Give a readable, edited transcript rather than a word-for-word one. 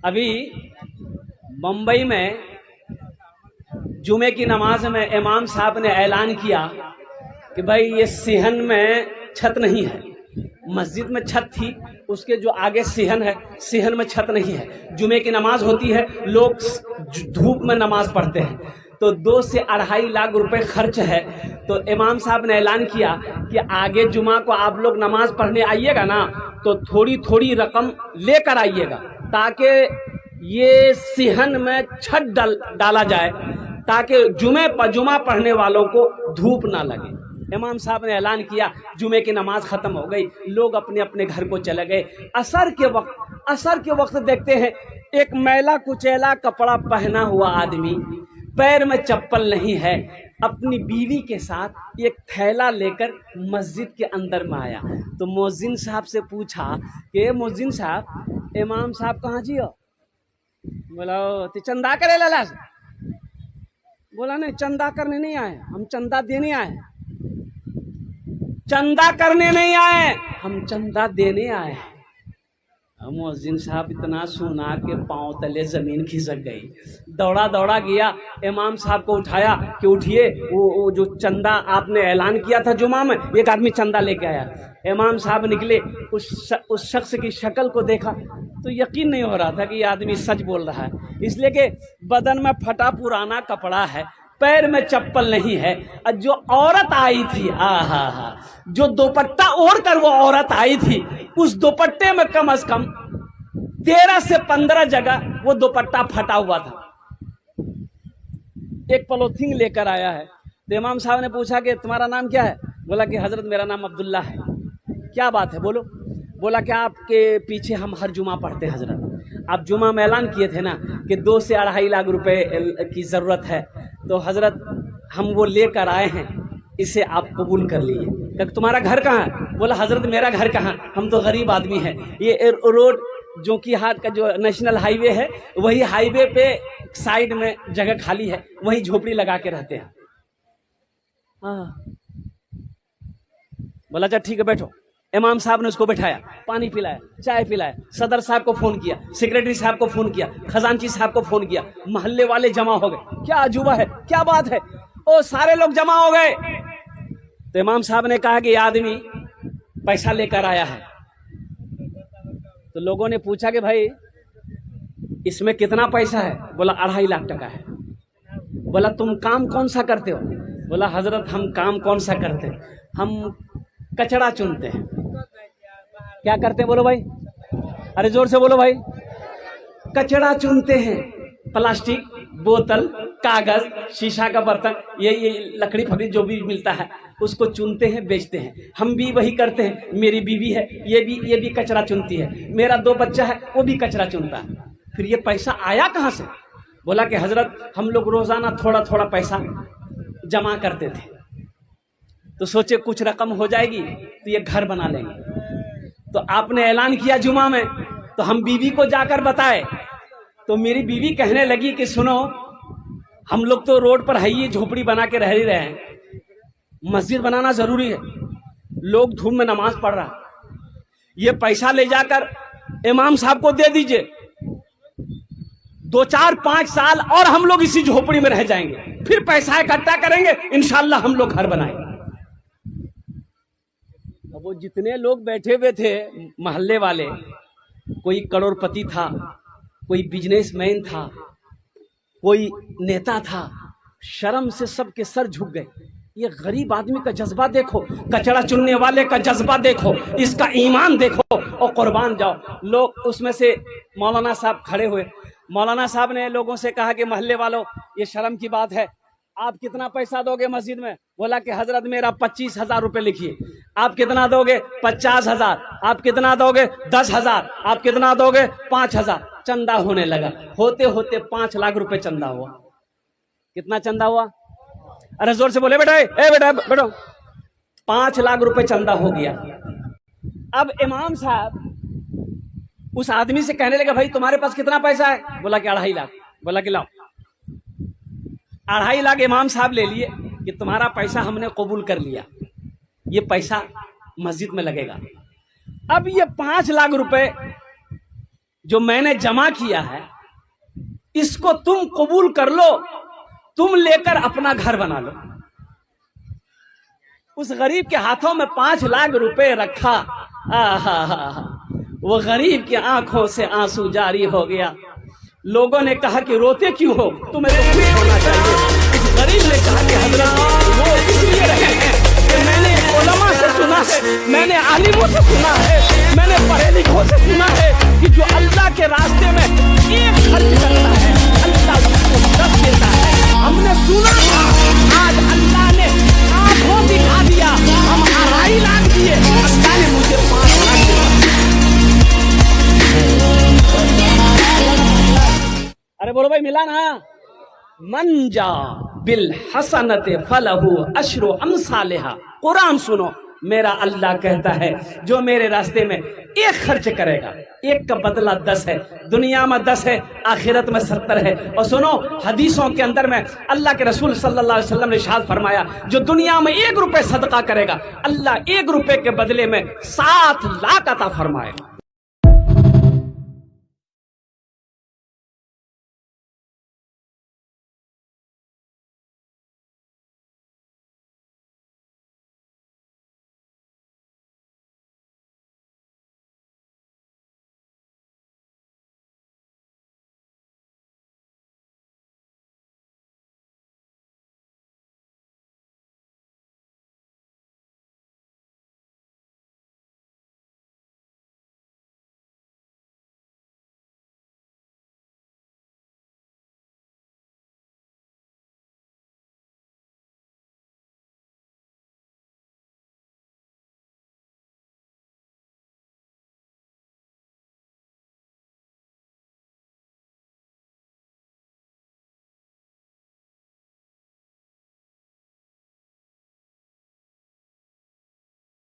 अभी मुंबई में जुमे की नमाज में इमाम साहब ने ऐलान किया कि भाई ये सिहन में छत नहीं है। मस्जिद में छत थी, उसके जो आगे सिहन है, सिहन में छत नहीं है। जुमे की नमाज होती है, लोग धूप में नमाज पढ़ते हैं, तो 2 से 2.5 लाख रुपए खर्च है। तो इमाम साहब ने ऐलान किया कि आगे जुमा को आप लोग नमाज पढ़ने आइएगा ना, तो थोड़ी थोड़ी रकम लेकर आइएगा, ताकि ये सिहन में छत डाला जाए, ताकि जुमा पढ़ने वालों को धूप ना लगे। इमाम साहब ने ऐलान किया, जुमे की नमाज खत्म हो गई, लोग अपने अपने घर को चले गए। असर के वक्त देखते हैं एक मैला कुचैला कपड़ा पहना हुआ आदमी, पैर में चप्पल नहीं है, अपनी बीवी के साथ एक थैला लेकर मस्जिद के अंदर में आया। तो मुअज्जिन साहब से पूछा कि मुअज्जिन साहब, इमाम साहब कहाँ जी हो? बोला तो चंदा करे लाला। बोला नहीं, चंदा करने नहीं आए हम, चंदा देने आए। चंदा करने नहीं आए हम, चंदा देने आए। मुअज्जिन साहब इतना सुना के पांव तले जमीन खिसक गई। दौड़ा दौड़ा गया, इमाम साहब को उठाया कि उठिए, वो जो चंदा आपने ऐलान किया था जुमा में, एक आदमी चंदा लेके आया। इमाम साहब निकले, उस शख्स की शक्ल को देखा तो यकीन नहीं हो रहा था कि ये आदमी सच बोल रहा है, इसलिए कि बदन में फटा पुराना कपड़ा है, पैर में चप्पल नहीं है। और जो औरत आई थी, जो दुपट्टा ओढ़ कर वो औरत आई थी, उस दुपट्टे में कम से कम 13 से 15 जगह वो दुपट्टा फटा हुआ था। एक पॉलिथीन लेकर आया है। तो इमाम साहब ने पूछा कि तुम्हारा नाम क्या है? बोला कि हजरत मेरा नाम अब्दुल्ला है। क्या बात है, बोलो। बोला कि आपके पीछे हम हर जुमा पढ़ते हैं हजरत, आप जुमा में ऐलान किए थे ना कि 2 से 2.5 लाख रुपए की जरूरत है, तो हजरत हम वो लेकर आए हैं, इसे आप कबूल कर लीजिए। तुम्हारा घर कहाँ है? बोला हजरत मेरा घर कहाँ, हम तो गरीब आदमी हैं, ये रोड जो कि हाट का जो नेशनल हाईवे है, वही हाईवे पे साइड में जगह खाली है, वही झोपड़ी लगा के रहते हैं। बोला अच्छा ठीक है बैठो। इमाम साहब ने उसको बैठाया, पानी पिलाया, चाय पिलाया, सदर साहब को फोन किया, सेक्रेटरी साहब को फोन किया, खजांची साहब को फोन किया, मोहल्ले वाले जमा हो गए। क्या अजूबा है, क्या बात है, ओ सारे लोग जमा हो गए। तो इमाम साहब ने कहा कि ये आदमी पैसा लेकर आया है। तो लोगों ने पूछा कि भाई इसमें कितना पैसा है? बोला 2.5 लाख टका है। बोला तुम काम कौन सा करते हो? बोला हजरत हम काम कौन सा करते हैं, हम कचरा चुनते हैं। क्या करते हैं बोलो भाई, अरे जोर से बोलो भाई। कचरा चुनते हैं, प्लास्टिक, बोतल, कागज, शीशा का बर्तन, ये लकड़ी फकड़ी जो भी मिलता है उसको चुनते हैं, बेचते हैं। हम भी वही करते हैं। मेरी बीवी है, ये भी कचरा चुनती है। मेरा 2 बच्चा है, वो भी कचरा चुनता है। फिर ये पैसा आया कहाँ से? बोला कि हजरत हम लोग रोजाना थोड़ा थोड़ा पैसा जमा करते थे, तो सोचे कुछ रकम हो जाएगी तो ये घर बना लेंगे। तो आपने ऐलान किया जुमा में, तो हम बीवी को जाकर बताए। तो मेरी बीवी कहने लगी कि सुनो, हम लोग तो रोड पर है, ये झोपड़ी बना के रह ही रहे हैं, मस्जिद बनाना जरूरी है, लोग धूम में नमाज पढ़ रहा, ये पैसा ले जाकर इमाम साहब को दे दीजिए, 2, 4, 5 साल और हम लोग इसी झोपड़ी में रह जाएंगे, फिर पैसा इकट्ठा करेंगे, इंशाल्लाह हम लोग घर बनाएंगे। अब वो जितने लोग बैठे हुए थे मोहल्ले वाले, कोई करोड़पति था, कोई बिजनेसमैन था, कोई नेता था, शर्म से सबके सर झुक गए। ये गरीब आदमी का जज्बा देखो, कचरा चुनने वाले का जज्बा देखो, इसका ईमान देखो और कुर्बान जाओ। लोग उसमें से मौलाना साहब खड़े हुए। मौलाना साहब ने लोगों से कहा कि मोहल्ले वालों, ये शर्म की बात है, आप कितना पैसा दोगे मस्जिद में? बोला कि हजरत मेरा 25,000 रुपए लिखिए। आप कितना दोगे? 50,000। आप कितना दोगे? 10,000। आप कितना दोगे? 5,000। चंदा होने लगा, होते होते 5 लाख रुपए चंदा हुआ। कितना चंदा हुआ? अरे जोर से बोले बेटा, बेटा बैठो। 5 लाख रुपए चंदा हो गया। अब इमाम साहब उस आदमी से कहने लगे, भाई तुम्हारे पास कितना पैसा है? बोला कि 2.5 लाख। बोला कि लाओ। 2.5 लाख इमाम साहब ले लिए कि तुम्हारा पैसा हमने कबूल कर लिया, ये पैसा मस्जिद में लगेगा। अब ये 5 लाख रुपए जो मैंने जमा किया है इसको तुम कबूल कर लो, तुम लेकर अपना घर बना लो। उस गरीब के हाथों में 5 लाख रुपए रखा। वो गरीब की आंखों से आंसू जारी हो गया। लोगों ने कहा कि रोते क्यों हो, तुम्हें तो खुश होना चाहिए। उस गरीब ने कहा कि हजरत वो इसलिए रहे हैं कि मैंने उलमा से सुना है, मैंने आलिमों से सुना है, मैंने पढ़े लिखों से सुना है कि जो अल्लाह के रास्ते में एक खर्च करता है अल्लाह उसको 10 देता है। हमने सुना था, आज अल्लाह ने आंखों दिखा दिया। हम 2.5 लाख दिए, अल्लाह ने मुझे 5 लाख दिया। अरे बोलो भाई, मिला ना? मन जा बिल हसनत फलहु अशरु अमसालिहा। कुरान सुनो, मेरा अल्लाह कहता है जो मेरे रास्ते में एक खर्च करेगा, एक का बदला 10 है। दुनिया में 10 है, आखिरत में 70 है। और सुनो, हदीसों के अंदर में अल्लाह के रसूल सल्लल्लाहु अलैहि वसल्लम ने इरशाद फरमाया, जो दुनिया में 1 रुपए सदका करेगा, अल्लाह 1 रुपए के बदले में 7 लाख अता फरमाएगा।